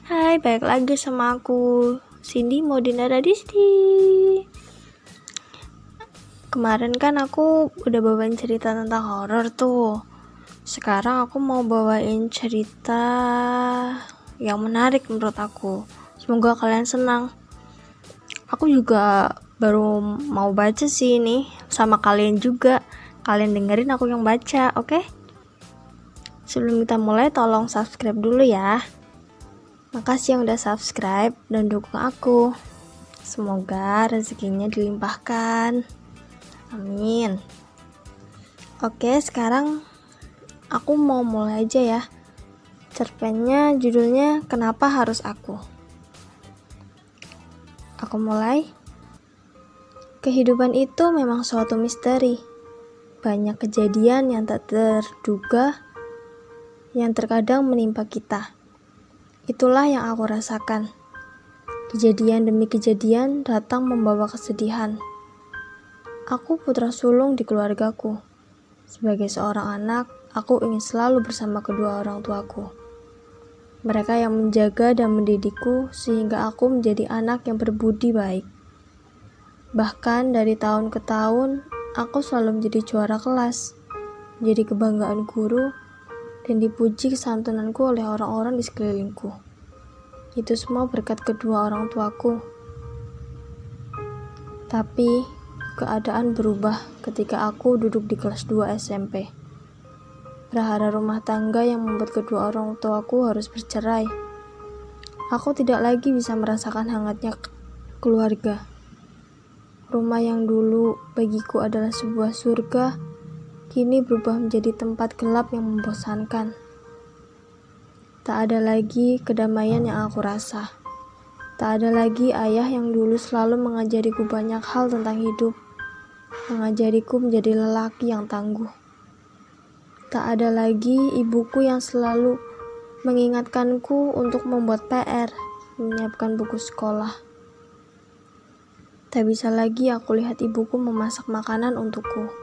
Hai, balik lagi sama aku, Cindy Modina Radisti. Kemarin kan aku udah bawain cerita tentang horor tuh. Sekarang aku mau bawain cerita yang menarik menurut aku. Semoga kalian senang. Aku juga baru mau baca sih ini sama kalian juga. Kalian dengerin aku yang baca, oke? Sebelum kita mulai, tolong subscribe dulu ya. Makasih yang udah subscribe dan dukung aku. Semoga rezekinya dilimpahkan. Amin. Oke, sekarang aku mau mulai aja ya. Cerpennya judulnya Kenapa Harus Aku. Aku mulai. Kehidupan itu memang suatu misteri. Banyak kejadian yang tak terduga yang terkadang menimpa kita. Itulah yang aku rasakan. Kejadian demi kejadian datang membawa kesedihan. Aku putra sulung di keluargaku. Sebagai seorang anak, aku ingin selalu bersama kedua orang tuaku. Mereka yang menjaga dan mendidikku sehingga aku menjadi anak yang berbudi baik. Bahkan dari tahun ke tahun, aku selalu menjadi juara kelas, menjadi kebanggaan guru, dan dipuji kesantunanku oleh orang-orang di sekelilingku. Itu semua berkat kedua orang tuaku. Tapi, keadaan berubah ketika aku duduk di kelas 2 SMP. Prahara rumah tangga yang membuat kedua orang tuaku harus bercerai. Aku tidak lagi bisa merasakan hangatnya keluarga. Rumah yang dulu bagiku adalah sebuah surga, kini berubah menjadi tempat gelap yang membosankan. Tak ada lagi kedamaian yang aku rasa. Tak ada lagi ayah yang dulu selalu mengajariku banyak hal tentang hidup, mengajariku menjadi lelaki yang tangguh. Tak ada lagi ibuku yang selalu mengingatkanku untuk membuat PR, menyiapkan buku sekolah. Tak bisa lagi aku lihat ibuku memasak makanan untukku.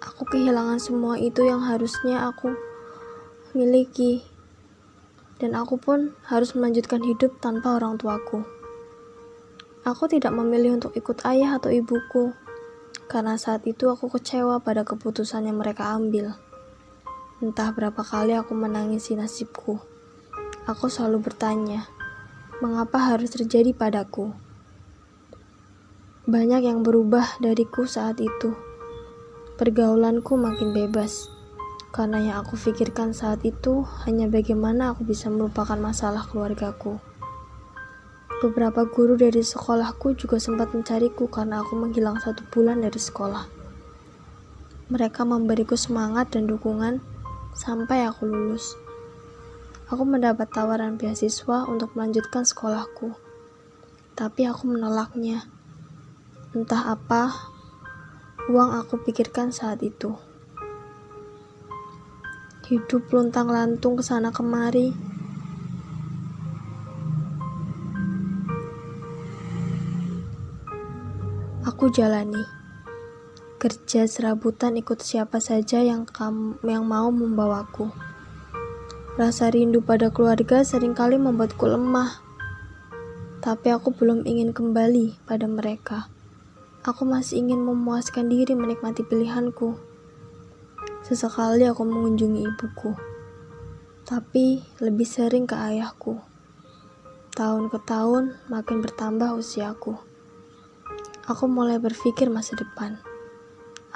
Aku kehilangan semua itu yang harusnya aku miliki. Dan aku pun harus melanjutkan hidup tanpa orang tuaku. Aku tidak memilih untuk ikut ayah atau ibuku. Karena saat itu aku kecewa pada keputusan yang mereka ambil. Entah berapa kali aku menangisi nasibku. Aku selalu bertanya, mengapa harus terjadi padaku? Banyak yang berubah dariku saat itu. Pergaulanku makin bebas, karena yang aku pikirkan saat itu hanya bagaimana aku bisa melupakan masalah keluargaku. Beberapa guru dari sekolahku juga sempat mencariku karena aku menghilang 1 bulan dari sekolah. Mereka memberiku semangat dan dukungan sampai aku lulus. Aku mendapat tawaran beasiswa untuk melanjutkan sekolahku, tapi aku menolaknya. Entah apa uang aku pikirkan saat itu. Hidup luntang-lantung kesana kemari. Aku jalani. Kerja serabutan ikut siapa saja yang mau membawaku. Rasa rindu pada keluarga seringkali membuatku lemah. Tapi aku belum ingin kembali pada mereka. Aku masih ingin memuaskan diri menikmati pilihanku. Sesekali aku mengunjungi ibuku, tapi lebih sering ke ayahku. Tahun ke tahun makin bertambah usiaku. Aku mulai berpikir masa depan.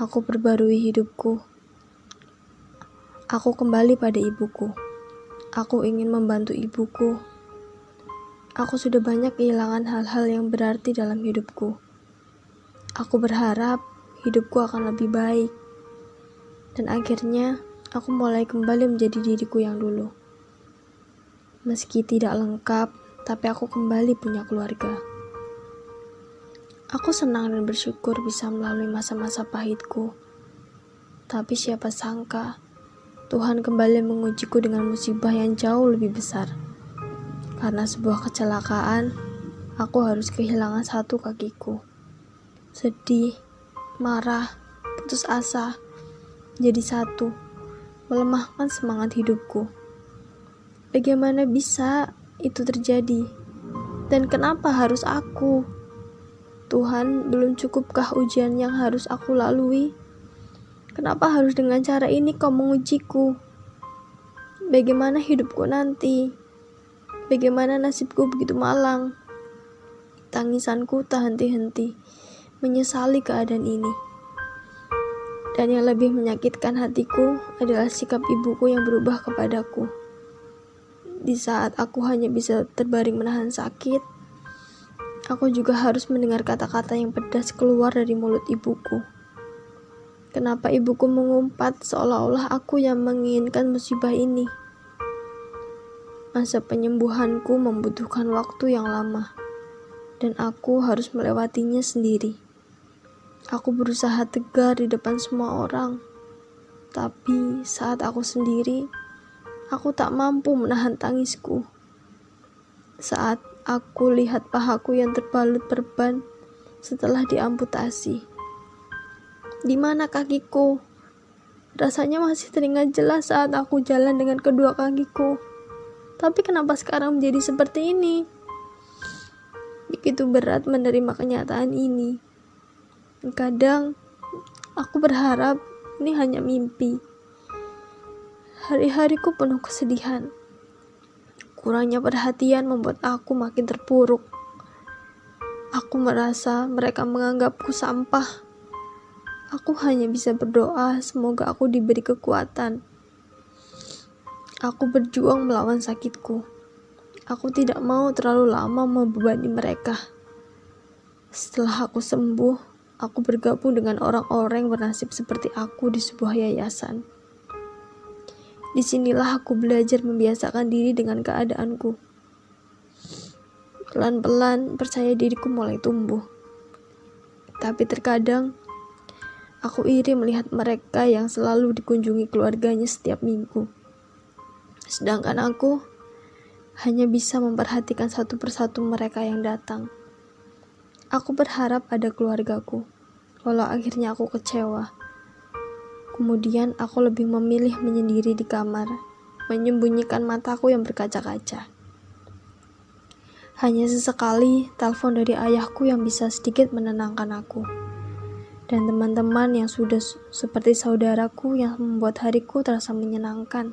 Aku perbarui hidupku. Aku kembali pada ibuku. Aku ingin membantu ibuku. Aku sudah banyak kehilangan hal-hal yang berarti dalam hidupku. Aku berharap hidupku akan lebih baik. Dan akhirnya, aku mulai kembali menjadi diriku yang dulu. Meski tidak lengkap, tapi aku kembali punya keluarga. Aku senang dan bersyukur bisa melalui masa-masa pahitku. Tapi siapa sangka, Tuhan kembali mengujiku dengan musibah yang jauh lebih besar. Karena sebuah kecelakaan, aku harus kehilangan 1 kakiku. Sedih, marah, putus asa, jadi satu. melemahkan semangat hidupku. Bagaimana bisa itu terjadi? Dan kenapa harus aku? Tuhan, belum cukupkah ujian yang harus aku lalui? Kenapa harus dengan cara ini kau mengujiku? Bagaimana hidupku nanti? Bagaimana nasibku begitu malang? Tangisanku tak henti-henti, menyesali keadaan ini. Dan yang lebih menyakitkan hatiku adalah sikap ibuku yang berubah kepadaku. Di saat aku hanya bisa terbaring menahan sakit, aku juga harus mendengar kata-kata yang pedas keluar dari mulut ibuku. Kenapa ibuku mengumpat seolah-olah aku yang menginginkan musibah ini? Masa penyembuhanku membutuhkan waktu yang lama, dan aku harus melewatinya sendiri. Aku berusaha tegar di depan semua orang, tapi saat aku sendiri, aku tak mampu menahan tangisku. Saat aku lihat pahaku yang terbalut perban setelah diamputasi. Di mana kakiku? Rasanya masih teringat jelas saat aku jalan dengan kedua kakiku. Tapi kenapa sekarang menjadi seperti ini? Begitu berat menerima kenyataan ini. Kadang aku berharap ini hanya mimpi. Hari-hariku penuh kesedihan. Kurangnya perhatian membuat aku makin terpuruk. Aku merasa mereka menganggapku sampah. Aku hanya bisa berdoa semoga aku diberi kekuatan. Aku berjuang melawan sakitku. Aku tidak mau terlalu lama membebani mereka. Setelah aku sembuh, aku bergabung dengan orang-orang bernasib seperti aku di sebuah yayasan. Disinilah aku belajar membiasakan diri dengan keadaanku. Pelan-pelan percaya diriku mulai tumbuh. Tapi terkadang, aku iri melihat mereka yang selalu dikunjungi keluarganya setiap minggu. Sedangkan aku hanya bisa memperhatikan satu persatu mereka yang datang. Aku berharap ada keluargaku, walau akhirnya aku kecewa. Kemudian aku lebih memilih menyendiri di kamar, menyembunyikan mataku yang berkaca-kaca. Hanya sesekali telepon dari ayahku yang bisa sedikit menenangkan aku. Dan teman-teman yang sudah seperti saudaraku yang membuat hariku terasa menyenangkan.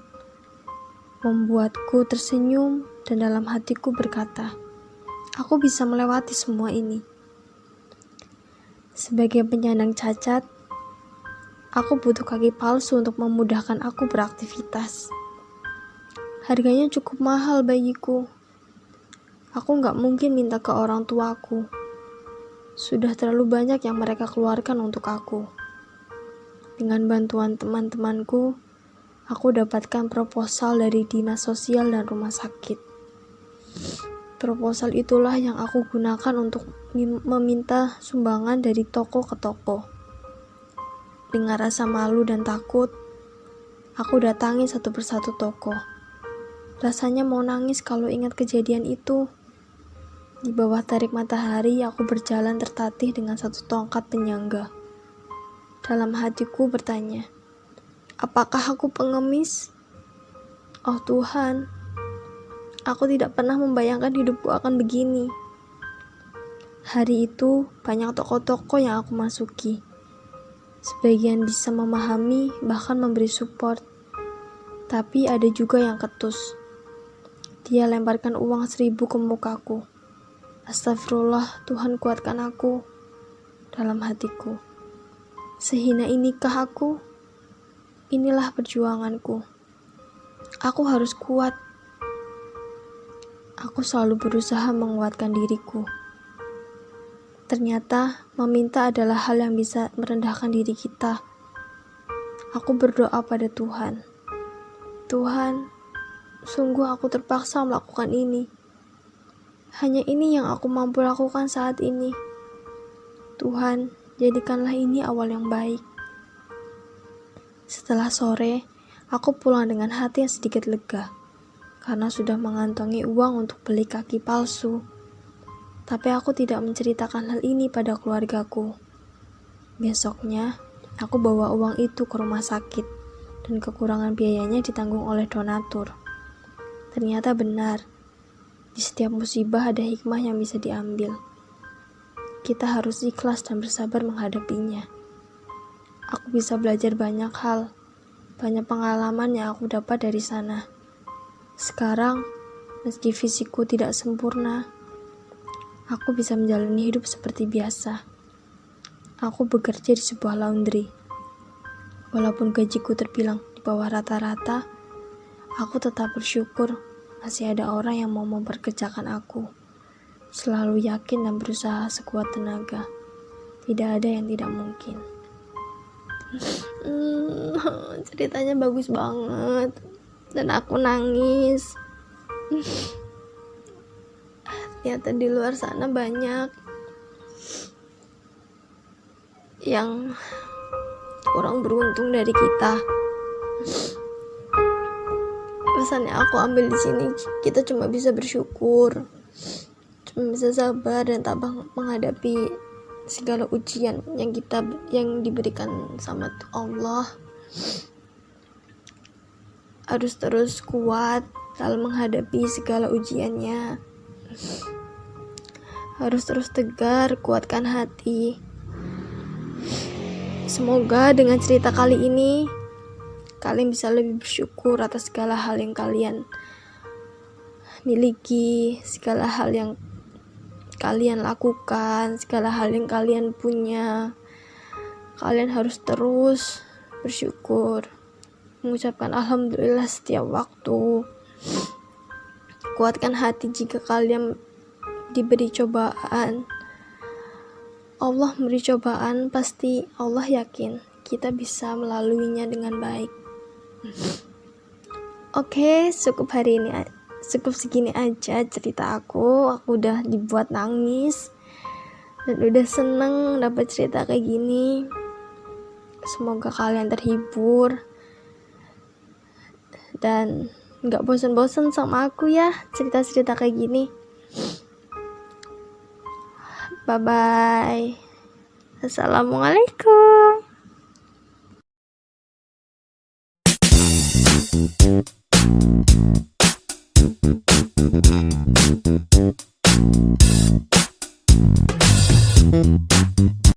Membuatku tersenyum dan dalam hatiku berkata, aku bisa melewati semua ini. Sebagai penyandang cacat, aku butuh kaki palsu untuk memudahkan aku beraktivitas. Harganya cukup mahal bagiku. Aku gak mungkin minta ke orang tuaku. Sudah terlalu banyak yang mereka keluarkan untuk aku. Dengan bantuan teman-temanku, aku dapatkan proposal dari dinas sosial dan rumah sakit. Proposal itulah yang aku gunakan untuk meminta sumbangan dari toko ke toko. Dengan rasa malu dan takut, aku datangi satu persatu toko. Rasanya mau nangis kalau ingat kejadian itu. Di bawah terik matahari, aku berjalan tertatih dengan satu tongkat penyangga. Dalam hatiku bertanya, apakah aku pengemis? Oh Tuhan, aku tidak pernah membayangkan hidupku akan begini. Hari itu, banyak toko-toko yang aku masuki. Sebagian bisa memahami, bahkan memberi support. Tapi ada juga yang ketus. Dia lemparkan uang 1.000 ke mukaku. Astagfirullah, Tuhan kuatkan aku. Dalam hatiku. Sehina inikah aku? Inilah perjuanganku. Aku harus kuat. Aku selalu berusaha menguatkan diriku. Ternyata meminta adalah hal yang bisa merendahkan diri kita. Aku berdoa pada Tuhan. Tuhan, sungguh aku terpaksa melakukan ini. Hanya ini yang aku mampu lakukan saat ini. Tuhan, jadikanlah ini awal yang baik. Setelah sore, aku pulang dengan hati yang sedikit lega. Karena sudah mengantongi uang untuk beli kaki palsu. Tapi aku tidak menceritakan hal ini pada keluargaku. Besoknya, aku bawa uang itu ke rumah sakit dan kekurangan biayanya ditanggung oleh donatur. Ternyata benar, di setiap musibah ada hikmah yang bisa diambil. Kita harus ikhlas dan bersabar menghadapinya. Aku bisa belajar banyak hal, banyak pengalaman yang aku dapat dari sana. Sekarang, meski fisikku tidak sempurna, aku bisa menjalani hidup seperti biasa. Aku bekerja di sebuah laundry. Walaupun gajiku terbilang di bawah rata-rata, aku tetap bersyukur masih ada orang yang mau memperkerjakan aku. Selalu yakin dan berusaha sekuat tenaga. Tidak ada yang tidak mungkin. Ceritanya bagus banget dan aku nangis. Ternyata di luar sana banyak yang kurang beruntung dari kita. Pesannya aku ambil di sini, kita cuma bisa bersyukur, cuma bisa sabar dan tabah menghadapi segala ujian yang diberikan sama Allah. Harus terus kuat dalam menghadapi segala ujiannya. Harus terus tegar, kuatkan hati. Semoga dengan cerita kali ini kalian bisa lebih bersyukur atas segala hal yang kalian miliki, segala hal yang kalian lakukan, segala hal yang kalian punya. Kalian harus terus bersyukur, mengucapkan alhamdulillah setiap waktu. Kuatkan hati jika kalian diberi cobaan. Allah memberi cobaan, pasti Allah yakin kita bisa melaluinya dengan baik. Oke, cukup segini aja cerita aku. Aku udah dibuat nangis dan udah seneng dapat cerita kayak gini. Semoga kalian terhibur dan gak bosan-bosan sama aku ya cerita-cerita kayak gini. Bye-bye. Assalamualaikum.